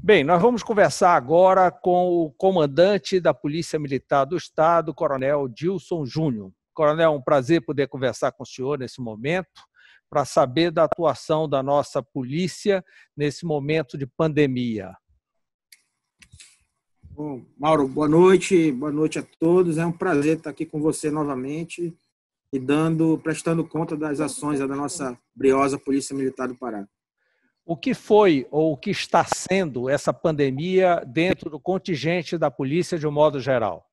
Bem, nós vamos conversar agora com o comandante da Polícia Militar do Estado, Coronel Dilson Júnior. Coronel, é um prazer poder conversar com o senhor nesse momento, para saber da atuação da nossa polícia nesse momento de pandemia. Bom, Mauro, boa noite a todos. É um prazer estar aqui com você novamente e prestando conta das ações da nossa briosa Polícia Militar do Pará. O que foi ou o que está sendo essa pandemia dentro do contingente da polícia de um modo geral?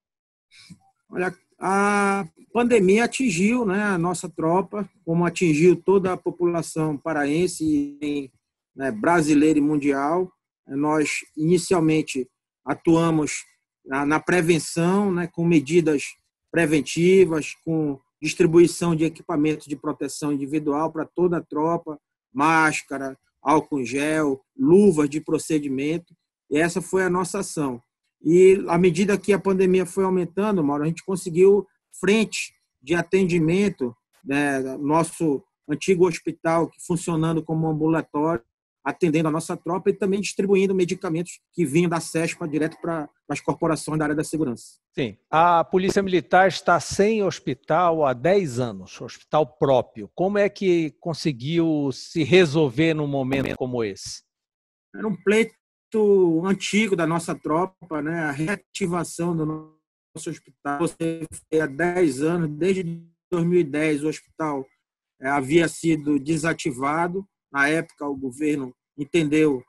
Olha, a pandemia atingiu, né, a nossa tropa, como atingiu toda a população paraense, né, brasileira e mundial. Nós, inicialmente, atuamos na prevenção, né, com medidas preventivas, com distribuição de equipamentos de proteção individual para toda a tropa, máscara, álcool em gel, luvas de procedimento, e essa foi a nossa ação. E à medida que a pandemia foi aumentando, Mauro, a gente conseguiu frente de atendimento, né, nosso antigo hospital funcionando como ambulatório, atendendo a nossa tropa e também distribuindo medicamentos que vinham da CESPA direto para as corporações da área da segurança. Sim, a Polícia Militar está sem hospital há 10 anos, hospital próprio. Como é que conseguiu se resolver num momento como esse? Era um pleito antigo da nossa tropa, né? A reativação do nosso hospital. Há 10 anos, desde 2010, o hospital havia sido desativado. Na época, o governo entendeu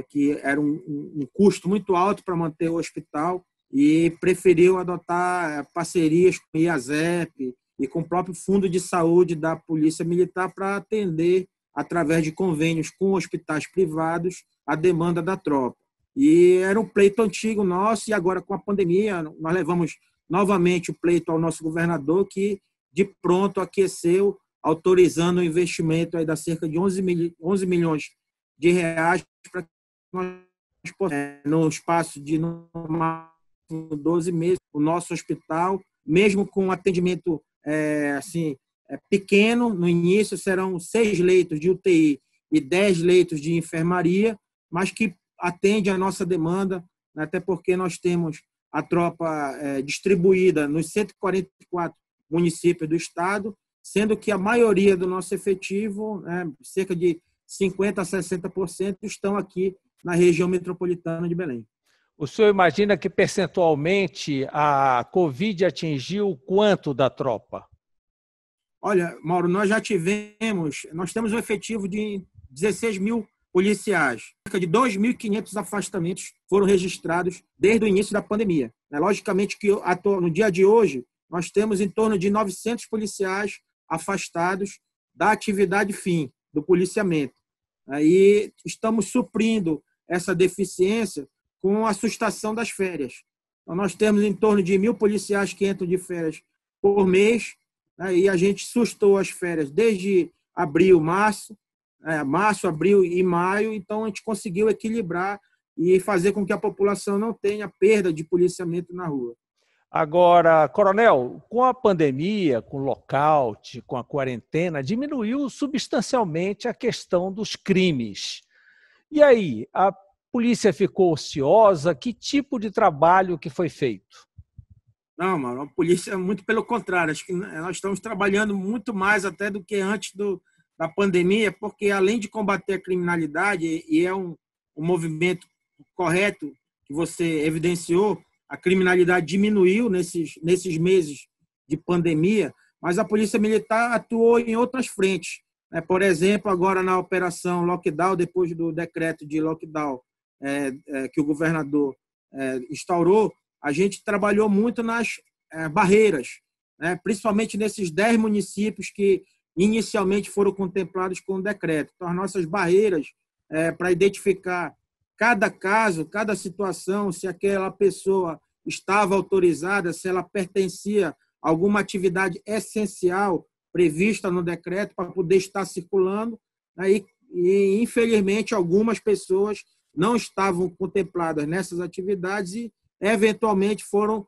que era um custo muito alto para manter o hospital e preferiu adotar parcerias com o IASEP e com o próprio Fundo de Saúde da Polícia Militar para atender, através de convênios com hospitais privados, a demanda da tropa. E era um pleito antigo nosso, e agora com a pandemia nós levamos novamente o pleito ao nosso governador, que de pronto aqueceu, autorizando o investimento aí da cerca de 11 milhões de reais para que nós possamos, no espaço de 12 meses, o nosso hospital, mesmo com atendimento pequeno, no início serão 6 leitos de UTI e 10 leitos de enfermaria, mas que atende a nossa demanda, até porque nós temos a tropa distribuída nos 144 municípios do estado, sendo que a maioria do nosso efetivo, cerca de 50% a 60%, estão aqui na região metropolitana de Belém. O senhor imagina que percentualmente a Covid atingiu quanto da tropa? Olha, Mauro, nós temos um efetivo de 16 mil policiais. Cerca de 2.500 afastamentos foram registrados desde o início da pandemia. Logicamente que no dia de hoje nós temos em torno de 900 policiais afastados da atividade fim, do policiamento. Aí estamos suprindo essa deficiência com a sustação das férias. Então, nós temos em torno de 1.000 policiais que entram de férias por mês, e a gente sustou as férias desde março, abril e maio, então a gente conseguiu equilibrar e fazer com que a população não tenha perda de policiamento na rua. Agora, Coronel, com a pandemia, com o lockout, com a quarentena, diminuiu substancialmente a questão dos crimes. E aí, a polícia ficou ociosa? Que tipo de trabalho que foi feito? Não, mano, a polícia, muito pelo contrário, acho que nós estamos trabalhando muito mais até do que antes da pandemia, porque além de combater a criminalidade, e é um movimento correto que você evidenciou, a criminalidade diminuiu nesses meses de pandemia, mas a Polícia Militar atuou em outras frentes. Por exemplo, agora na operação lockdown, depois do decreto de lockdown que o governador instaurou, a gente trabalhou muito nas barreiras, principalmente nesses 10 municípios que inicialmente foram contemplados com o decreto. Então, as nossas barreiras para identificar cada caso, cada situação, se aquela pessoa estava autorizada, se ela pertencia a alguma atividade essencial prevista no decreto para poder estar circulando. E, infelizmente, algumas pessoas não estavam contempladas nessas atividades e, eventualmente, foram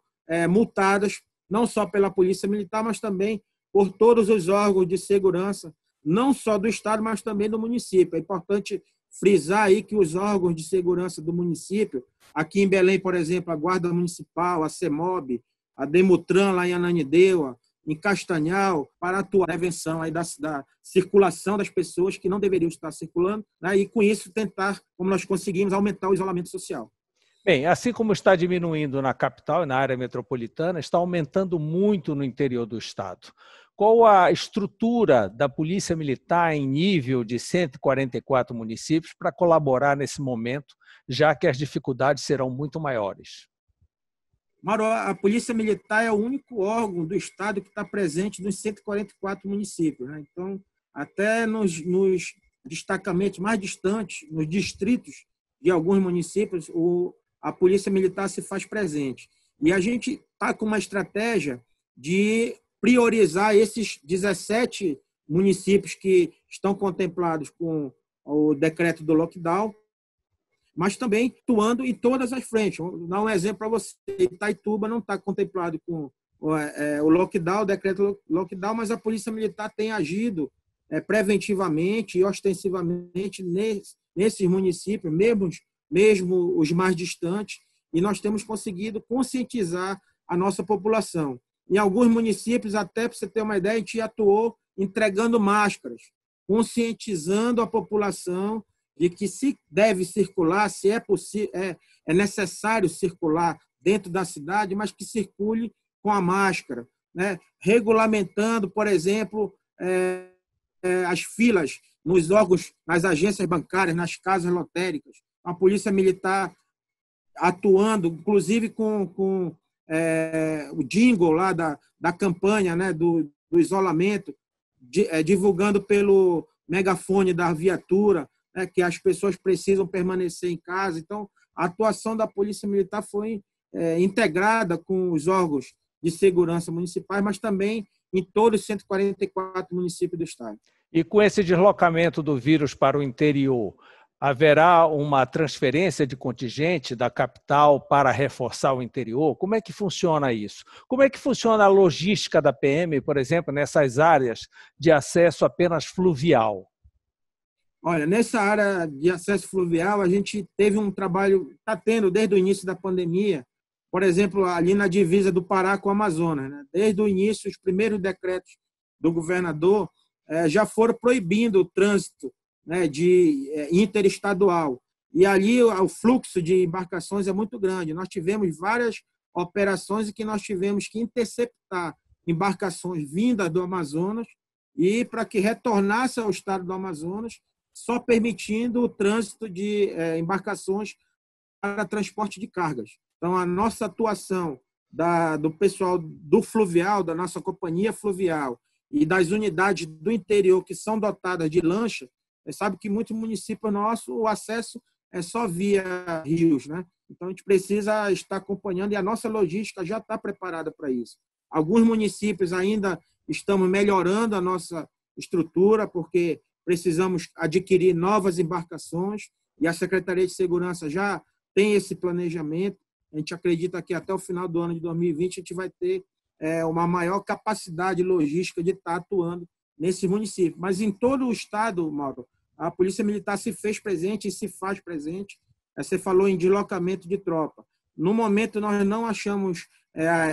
multadas, não só pela Polícia Militar, mas também por todos os órgãos de segurança, não só do Estado, mas também do município. É importante frisar aí que os órgãos de segurança do município, aqui em Belém, por exemplo, a Guarda Municipal, a CEMOB, a Demutran lá em Ananindeua, em Castanhal, para atuar na prevenção aí da circulação das pessoas que não deveriam estar circulando, né? E com isso tentar, como nós conseguimos, aumentar o isolamento social. Bem, assim como está diminuindo na capital e na área metropolitana, está aumentando muito no interior do estado. Qual a estrutura da Polícia Militar em nível de 144 municípios para colaborar nesse momento, já que as dificuldades serão muito maiores? Mauro, a Polícia Militar é o único órgão do estado que está presente nos 144 municípios, né? Então, até nos destacamentos mais distantes, nos distritos de alguns municípios, a Polícia Militar se faz presente. E a gente está com uma estratégia de priorizar esses 17 municípios que estão contemplados com o decreto do lockdown, mas também atuando em todas as frentes. Vou dar um exemplo para você. Itaituba não está contemplado com o lockdown, o decreto lockdown, mas a Polícia Militar tem agido preventivamente e ostensivamente nesses municípios, mesmo os mais distantes, e nós temos conseguido conscientizar a nossa população. Em alguns municípios, até para você ter uma ideia, a gente atuou entregando máscaras, conscientizando a população de que se deve circular, se é possível, é necessário circular dentro da cidade, mas que circule com a máscara, né? Regulamentando, por exemplo, as filas nos órgãos, nas agências bancárias, nas casas lotéricas, a Polícia Militar atuando, inclusive com o jingle lá da campanha, né, do isolamento, divulgando pelo megafone da viatura, que as pessoas precisam permanecer em casa. Então, a atuação da Polícia Militar foi integrada com os órgãos de segurança municipais, mas também em todos os 144 municípios do estado. E com esse deslocamento do vírus para o interior, haverá uma transferência de contingente da capital para reforçar o interior? Como é que funciona isso? Como é que funciona a logística da PM, por exemplo, nessas áreas de acesso apenas fluvial? Olha, nessa área de acesso fluvial, a gente teve um trabalho, está tendo desde o início da pandemia, por exemplo, ali na divisa do Pará com o Amazonas, né? Desde o início, os primeiros decretos do governador já foram proibindo o trânsito, né, interestadual. E ali o fluxo de embarcações é muito grande. Nós tivemos várias operações em que nós tivemos que interceptar embarcações vindas do Amazonas e para que retornasse ao estado do Amazonas, só permitindo o trânsito de embarcações para transporte de cargas. Então, a nossa atuação do pessoal do fluvial, da nossa companhia fluvial e das unidades do interior que são dotadas de lancha, você sabe que muitos municípios nossos, o acesso é só via rios, né? Então, a gente precisa estar acompanhando e a nossa logística já está preparada para isso. Alguns municípios ainda estamos melhorando a nossa estrutura, porque precisamos adquirir novas embarcações e a Secretaria de Segurança já tem esse planejamento. A gente acredita que até o final do ano de 2020 a gente vai ter uma maior capacidade logística de estar atuando nesse município. Mas em todo o estado, Mauro, a Polícia Militar se fez presente e se faz presente. Você falou em deslocamento de tropa. No momento, nós não achamos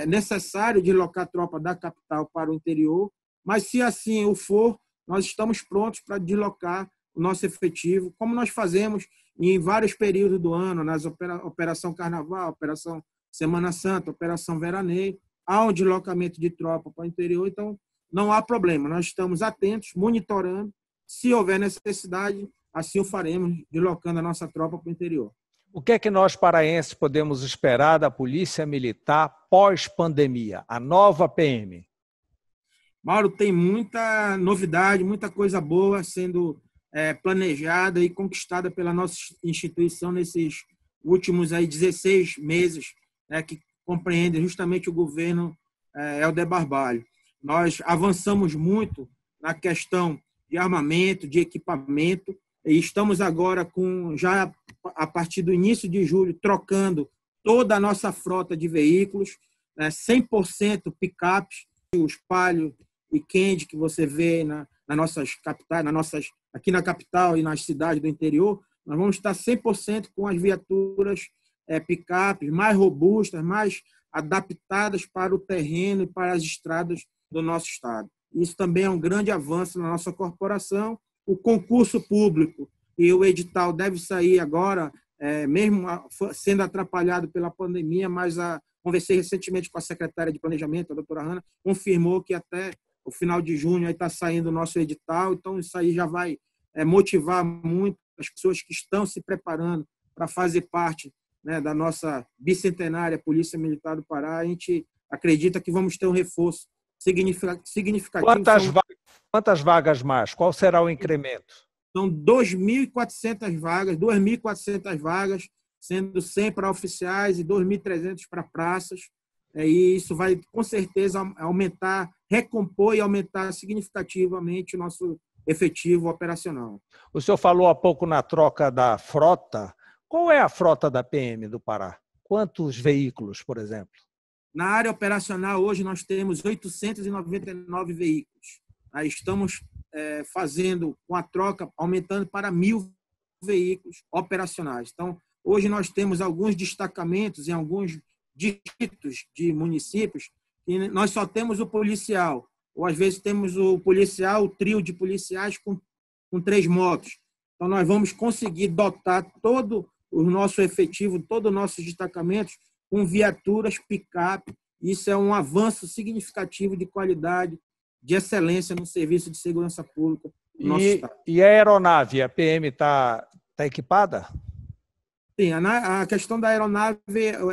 necessário deslocar tropa da capital para o interior, mas se assim o for, nós estamos prontos para deslocar o nosso efetivo, como nós fazemos em vários períodos do ano, nas Operação Carnaval, Operação Semana Santa, Operação Veraneio, há um deslocamento de tropa para o interior, então não há problema. Nós estamos atentos, monitorando. Se houver necessidade, assim o faremos, deslocando a nossa tropa para o interior. O que é que nós paraenses podemos esperar da Polícia Militar pós-pandemia, a nova PM? Mauro, tem muita novidade, muita coisa boa sendo planejada e conquistada pela nossa instituição nesses últimos 16 meses, que compreende justamente o governo Helder Barbalho. Nós avançamos muito na questão de armamento, de equipamento, e estamos agora já a partir do início de julho, trocando toda a nossa frota de veículos, 100% picapes, os Palio e Candy que você vê nas nossas capitais, aqui na capital e nas cidades do interior, nós vamos estar 100% com as viaturas picapes mais robustas, mais adaptadas para o terreno e para as estradas do nosso estado. Isso também é um grande avanço na nossa corporação. O concurso público e o edital deve sair agora, mesmo sendo atrapalhado pela pandemia, mas conversei recentemente com a secretária de Planejamento, a doutora Hanna, confirmou que até o final de junho está saindo o nosso edital, então isso aí já vai motivar muito as pessoas que estão se preparando para fazer parte, né, da nossa bicentenária Polícia Militar do Pará. A gente acredita que vamos ter um reforço significativo. Quantas vagas mais? Qual será o incremento? São 2.400 vagas, 2.400 vagas, sendo 100 para oficiais e 2.300 para praças. E isso vai, com certeza, aumentar, recompor e aumentar significativamente o nosso efetivo operacional. O senhor falou há pouco na troca da frota. Qual é a frota da PM do Pará? Quantos veículos, por exemplo? Na área operacional, hoje, nós temos 899 veículos. Aí estamos fazendo, com a troca, aumentando para 1.000 veículos operacionais. Então, hoje nós temos alguns destacamentos em alguns distritos de municípios e nós só temos o policial, ou às vezes temos o policial, o trio de policiais com 3 motos. Então, nós vamos conseguir dotar todo o nosso efetivo, todos os nossos destacamentos com viaturas picape. Isso é um avanço significativo de qualidade, de excelência no serviço de segurança pública do nosso estado. E a aeronave, a PM está equipada? Sim, a questão da aeronave,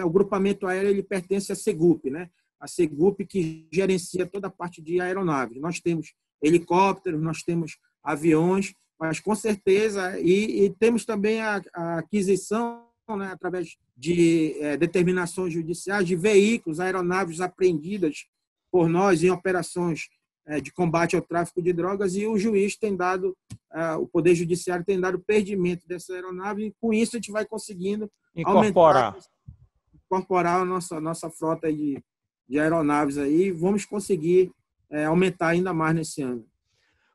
o grupamento aéreo, ele pertence à Segup, né? A Segup que gerencia toda a parte de aeronaves. Nós temos helicópteros, nós temos aviões, mas com certeza, e temos também a aquisição, né, através de determinações judiciais, de veículos, aeronaves apreendidas por nós em operações de combate ao tráfico de drogas, e o juiz tem dado, o Poder Judiciário tem dado perdimento dessa aeronave, e com isso a gente vai conseguindo incorporar a nossa frota de aeronaves aí, vamos conseguir aumentar ainda mais nesse ano.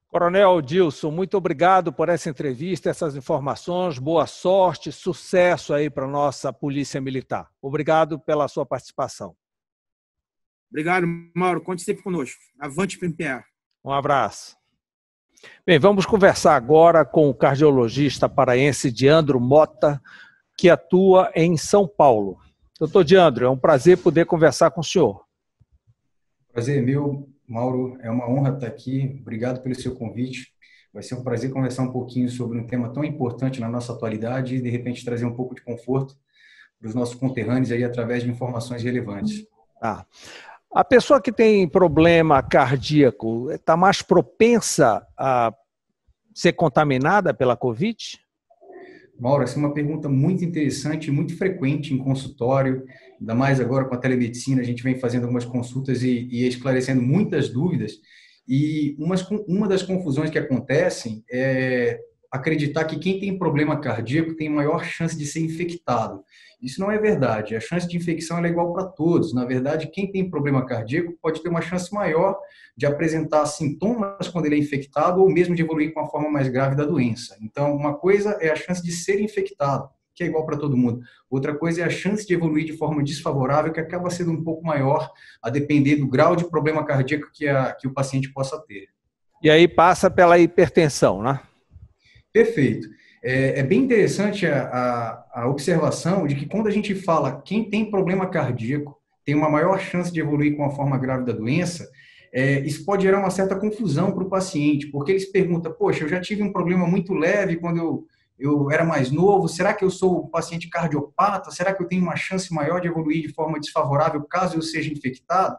Coronel Dilson, muito obrigado por essa entrevista, essas informações, boa sorte, sucesso aí para a nossa Polícia Militar. Obrigado pela sua participação. Obrigado, Mauro. Conte sempre conosco. Avante, PMPA. Um abraço. Bem, vamos conversar agora com o cardiologista paraense Diandro Mota, que atua em São Paulo. Doutor Diandro, é um prazer poder conversar com o senhor. Prazer é meu, Mauro. É uma honra estar aqui. Obrigado pelo seu convite. Vai ser um prazer conversar um pouquinho sobre um tema tão importante na nossa atualidade e, de repente, trazer um pouco de conforto para os nossos conterrâneos aí através de informações relevantes. A pessoa que tem problema cardíaco está mais propensa a ser contaminada pela Covid? Mauro, essa é uma pergunta muito interessante e muito frequente em consultório, ainda mais agora com a telemedicina, a gente vem fazendo algumas consultas e esclarecendo muitas dúvidas. E uma das confusões que acontecem é acreditar que quem tem problema cardíaco tem maior chance de ser infectado. Isso não é verdade. A chance de infecção é igual para todos. Na verdade, quem tem problema cardíaco pode ter uma chance maior de apresentar sintomas quando ele é infectado ou mesmo de evoluir com a forma mais grave da doença. Então, uma coisa é a chance de ser infectado, que é igual para todo mundo. Outra coisa é a chance de evoluir de forma desfavorável, que acaba sendo um pouco maior, a depender do grau de problema cardíaco que o paciente possa ter. E aí passa pela hipertensão, né? Perfeito. É bem interessante a observação de que quando a gente fala quem tem problema cardíaco tem uma maior chance de evoluir com a forma grave da doença, isso pode gerar uma certa confusão para o paciente, porque ele se pergunta, poxa, eu já tive um problema muito leve quando eu era mais novo, será que eu sou um paciente cardiopata? Será que eu tenho uma chance maior de evoluir de forma desfavorável caso eu seja infectado?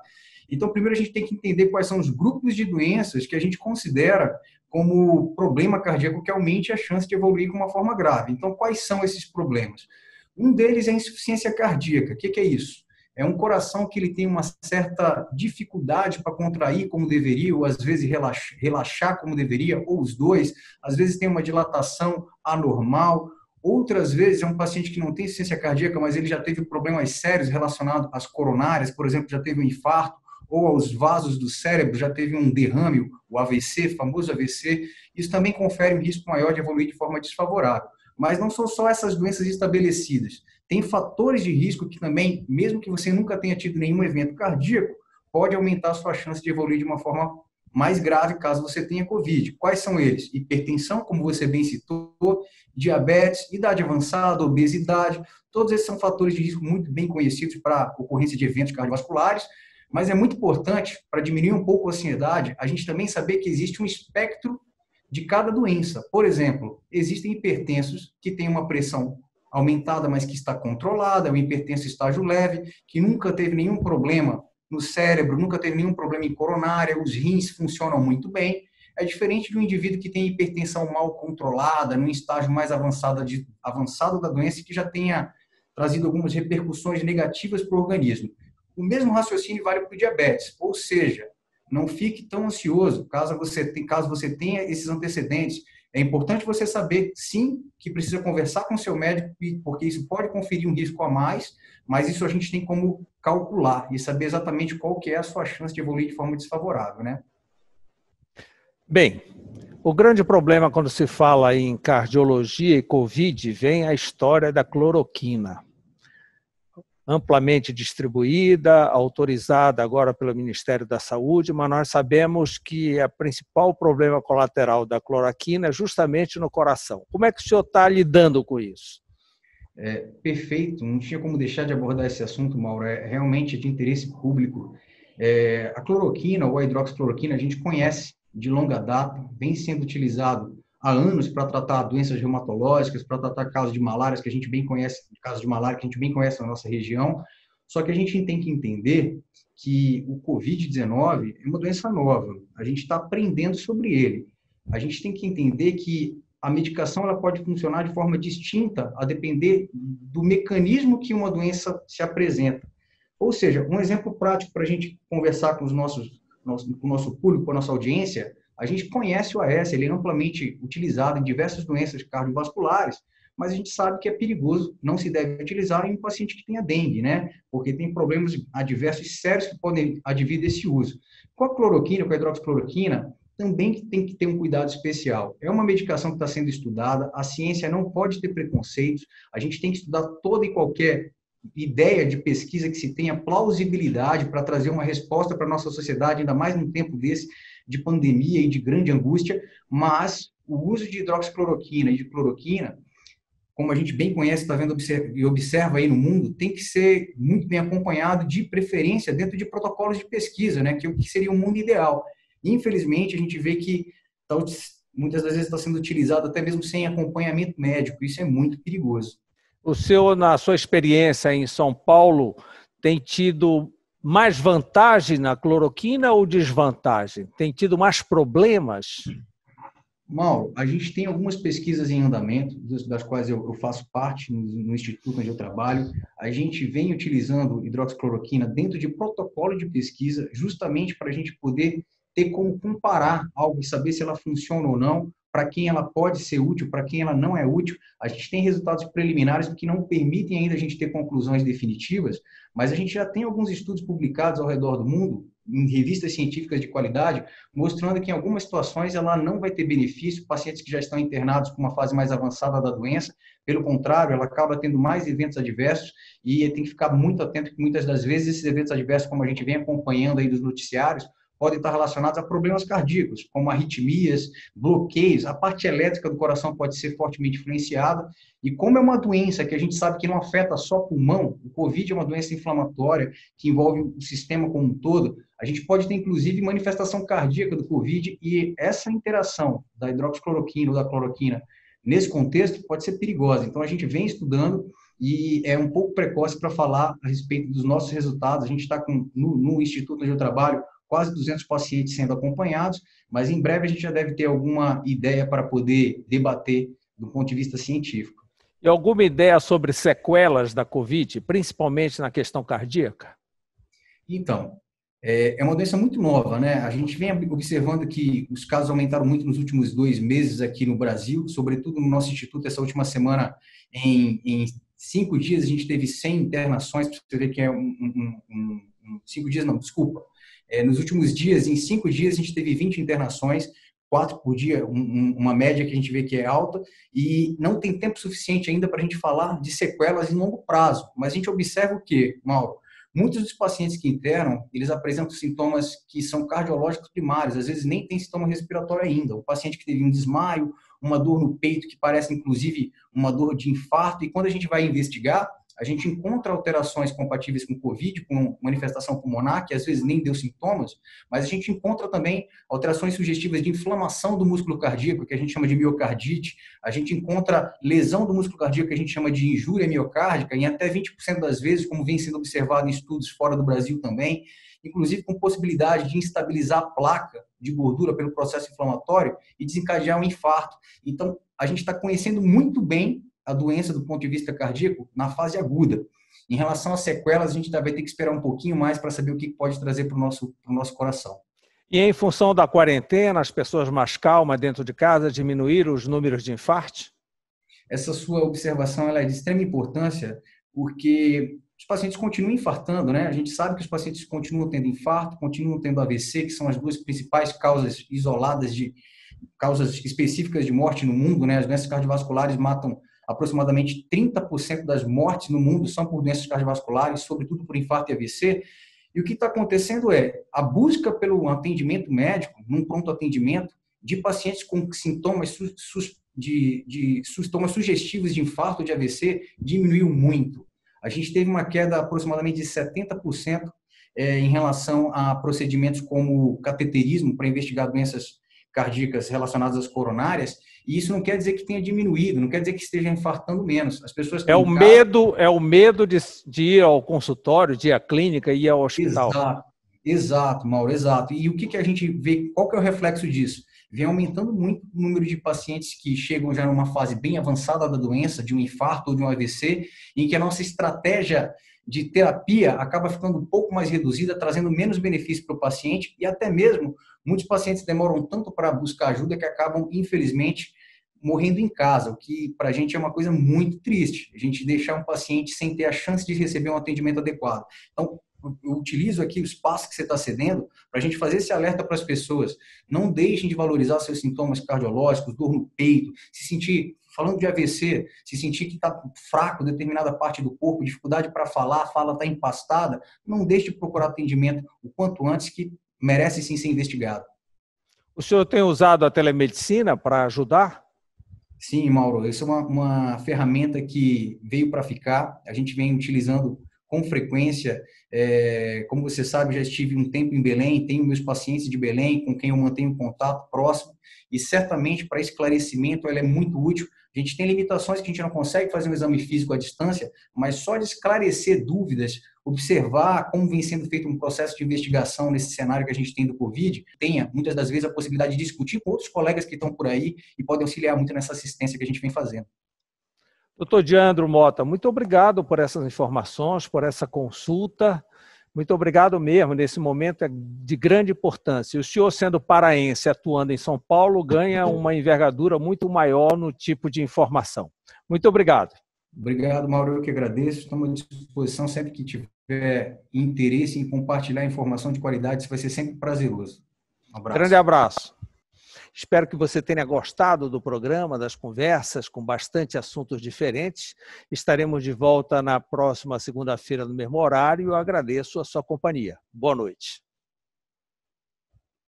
Então, primeiro a gente tem que entender quais são os grupos de doenças que a gente considera como problema cardíaco que aumente a chance de evoluir com uma forma grave. Então, quais são esses problemas? Um deles é a insuficiência cardíaca. O que é isso? É um coração que ele tem uma certa dificuldade para contrair como deveria, ou às vezes relaxar como deveria, ou os dois. Às vezes tem uma dilatação anormal. Outras vezes é um paciente que não tem insuficiência cardíaca, mas ele já teve problemas sérios relacionados às coronárias, por exemplo, já teve um infarto, ou aos vasos do cérebro, já teve um derrame, o AVC, famoso AVC, isso também confere um risco maior de evoluir de forma desfavorável. Mas não são só essas doenças estabelecidas. Tem fatores de risco que também, mesmo que você nunca tenha tido nenhum evento cardíaco, pode aumentar a sua chance de evoluir de uma forma mais grave caso você tenha COVID. Quais são eles? Hipertensão, como você bem citou, diabetes, idade avançada, obesidade. Todos esses são fatores de risco muito bem conhecidos para a ocorrência de eventos cardiovasculares, mas é muito importante, para diminuir um pouco a ansiedade, a gente também saber que existe um espectro de cada doença. Por exemplo, existem hipertensos que têm uma pressão aumentada, mas que está controlada, o hipertenso estágio leve, que nunca teve nenhum problema no cérebro, nunca teve nenhum problema em coronária, os rins funcionam muito bem. É diferente de um indivíduo que tem hipertensão mal controlada, num estágio mais avançado da doença, que já tenha trazido algumas repercussões negativas para o organismo. O mesmo raciocínio vale para o diabetes, ou seja, não fique tão ansioso caso você tenha esses antecedentes. É importante você saber, sim, que precisa conversar com o seu médico, porque isso pode conferir um risco a mais, mas isso a gente tem como calcular e saber exatamente qual que é a sua chance de evoluir de forma desfavorável, né? Bem, o grande problema quando se fala em cardiologia e Covid vem a história da cloroquina. Amplamente distribuída, autorizada agora pelo Ministério da Saúde, mas nós sabemos que o principal problema colateral da cloroquina é justamente no coração. Como é que o senhor está lidando com isso? Perfeito, não tinha como deixar de abordar esse assunto, Mauro, é realmente de interesse público. A cloroquina ou a hidroxicloroquina a gente conhece de longa data, vem sendo utilizado há anos para tratar doenças reumatológicas, para tratar casos de malária que a gente bem conhece, na nossa região. Só que a gente tem que entender que o COVID-19 é uma doença nova. A gente está aprendendo sobre ele. A gente tem que entender que a medicação ela pode funcionar de forma distinta a depender do mecanismo que uma doença se apresenta. Ou seja, um exemplo prático para a gente conversar com o nosso público, com a nossa audiência, a gente conhece o AS, ele é amplamente utilizado em diversas doenças cardiovasculares, mas a gente sabe que é perigoso, não se deve utilizar em um paciente que tenha dengue, né? Porque tem problemas adversos sérios que podem advir desse uso. Com a cloroquina, com a hidroxicloroquina, também tem que ter um cuidado especial. É uma medicação que está sendo estudada, a ciência não pode ter preconceitos, a gente tem que estudar toda e qualquer ideia de pesquisa que se tenha plausibilidade para trazer uma resposta para a nossa sociedade, ainda mais num tempo desse, de pandemia e de grande angústia, mas o uso de hidroxicloroquina e de cloroquina, como a gente bem conhece, está vendo e observa aí no mundo, tem que ser muito bem acompanhado, de preferência dentro de protocolos de pesquisa, né, que seria o mundo ideal. Infelizmente, a gente vê que muitas das vezes está sendo utilizado até mesmo sem acompanhamento médico, isso é muito perigoso. O senhor, na sua experiência em São Paulo, tem tido mais vantagem na cloroquina ou desvantagem? Tem tido mais problemas? Mauro, a gente tem algumas pesquisas em andamento, das quais eu faço parte no instituto onde eu trabalho. A gente vem utilizando hidroxicloroquina dentro de protocolo de pesquisa, justamente para a gente poder ter como comparar algo e saber se ela funciona ou não, para quem ela pode ser útil, para quem ela não é útil. A gente tem resultados preliminares que não permitem ainda a gente ter conclusões definitivas, mas a gente já tem alguns estudos publicados ao redor do mundo, em revistas científicas de qualidade, mostrando que em algumas situações ela não vai ter benefício, pacientes que já estão internados com uma fase mais avançada da doença, pelo contrário, ela acaba tendo mais eventos adversos e tem que ficar muito atento que muitas das vezes esses eventos adversos, como a gente vem acompanhando aí dos noticiários, podem estar relacionados a problemas cardíacos, como arritmias, bloqueios, a parte elétrica do coração pode ser fortemente influenciada, e como é uma doença que a gente sabe que não afeta só pulmão, o COVID é uma doença inflamatória que envolve o sistema como um todo, a gente pode ter, inclusive, manifestação cardíaca do COVID, e essa interação da hidroxicloroquina ou da cloroquina, nesse contexto, pode ser perigosa. Então, a gente vem estudando, e é um pouco precoce para falar a respeito dos nossos resultados. A gente está no instituto onde eu trabalho, quase 200 pacientes sendo acompanhados, mas em breve a gente já deve ter alguma ideia para poder debater do ponto de vista científico. E alguma ideia sobre sequelas da COVID, principalmente na questão cardíaca? Então, é uma doença muito nova, né? A gente vem observando que os casos aumentaram muito nos últimos 2 meses aqui no Brasil, sobretudo no nosso instituto, essa última semana, em 5 dias, a gente teve 100 internações, para você ver que é 5 dias, não, desculpa. Nos últimos dias, em 5 dias, a gente teve 20 internações, 4 por dia, uma média que a gente vê que é alta, e não tem tempo suficiente ainda para a gente falar de sequelas em longo prazo. Mas a gente observa o quê, Mauro? Muitos dos pacientes que internam, eles apresentam sintomas que são cardiológicos primários, às vezes nem tem sintoma respiratório ainda. O paciente que teve um desmaio, uma dor no peito que parece inclusive uma dor de infarto, e quando a gente vai investigar, a gente encontra alterações compatíveis com COVID, com manifestação pulmonar, que às vezes nem deu sintomas, mas a gente encontra também alterações sugestivas de inflamação do músculo cardíaco, que a gente chama de miocardite, a gente encontra lesão do músculo cardíaco, que a gente chama de injúria miocárdica, em até 20% das vezes, como vem sendo observado em estudos fora do Brasil também, inclusive com possibilidade de instabilizar a placa de gordura pelo processo inflamatório e desencadear um infarto. Então, a gente está conhecendo muito bem a doença do ponto de vista cardíaco na fase aguda. Em relação às sequelas, a gente vai ter que esperar um pouquinho mais para saber o que pode trazer para o nosso coração. E em função da quarentena, as pessoas mais calmas dentro de casa diminuíram os números de infartos? Essa sua observação ela é de extrema importância, porque os pacientes continuam infartando, né? A gente sabe que os pacientes continuam tendo infarto, continuam tendo AVC, que são as duas principais causas isoladas de causas específicas de morte no mundo, né? As doenças cardiovasculares matam aproximadamente 30% das mortes no mundo são por doenças cardiovasculares, sobretudo por infarto e AVC. E o que está acontecendo é a busca pelo atendimento médico, num pronto atendimento, de pacientes com sintomas sintomas sugestivos de infarto ou de AVC diminuiu muito. A gente teve uma queda aproximadamente de 70% em relação a procedimentos como cateterismo para investigar doenças cardíacas relacionadas às coronárias, e isso não quer dizer que tenha diminuído, não quer dizer que esteja infartando menos. As pessoas é o medo de ir ao consultório, de ir à clínica e ir ao hospital. Exato, Mauro, exato. E o que a gente vê, qual que é o reflexo disso? Vem aumentando muito o número de pacientes que chegam já numa fase bem avançada da doença, de um infarto ou de um AVC, em que a nossa estratégia de terapia acaba ficando um pouco mais reduzida, trazendo menos benefício para o paciente, e até mesmo muitos pacientes demoram tanto para buscar ajuda que acabam, infelizmente, morrendo em casa, o que para a gente é uma coisa muito triste, a gente deixar um paciente sem ter a chance de receber um atendimento adequado. Então, eu utilizo aqui o espaço que você está cedendo para a gente fazer esse alerta para as pessoas. Não deixem de valorizar seus sintomas cardiológicos, dor no peito, se sentir, falando de AVC, se sentir que está fraco determinada parte do corpo, dificuldade para falar, a fala está empastada, não deixe de procurar atendimento o quanto antes, que merece sim ser investigado. O senhor tem usado a telemedicina para ajudar? Sim, Mauro, isso é uma ferramenta que veio para ficar, a gente vem utilizando com frequência. Como você sabe, já estive um tempo em Belém, tenho meus pacientes de Belém com quem eu mantenho contato próximo, e certamente para esclarecimento ela é muito útil. A gente tem limitações que a gente não consegue fazer um exame físico à distância, mas só de esclarecer dúvidas, observar como vem sendo feito um processo de investigação nesse cenário que a gente tem do Covid, tenha muitas das vezes a possibilidade de discutir com outros colegas que estão por aí e podem auxiliar muito nessa assistência que a gente vem fazendo. Doutor Diandro Mota, muito obrigado por essas informações, por essa consulta. Muito obrigado mesmo, nesse momento é de grande importância. O senhor, sendo paraense, atuando em São Paulo, ganha uma envergadura muito maior no tipo de informação. Muito obrigado. Obrigado, Mauro, eu que agradeço. Estamos à disposição sempre que tiver interesse em compartilhar informação de qualidade, isso vai ser sempre prazeroso. Um abraço. Grande abraço. Espero que você tenha gostado do programa, das conversas, com bastante assuntos diferentes. Estaremos de volta na próxima segunda-feira, no mesmo horário. Eu agradeço a sua companhia. Boa noite.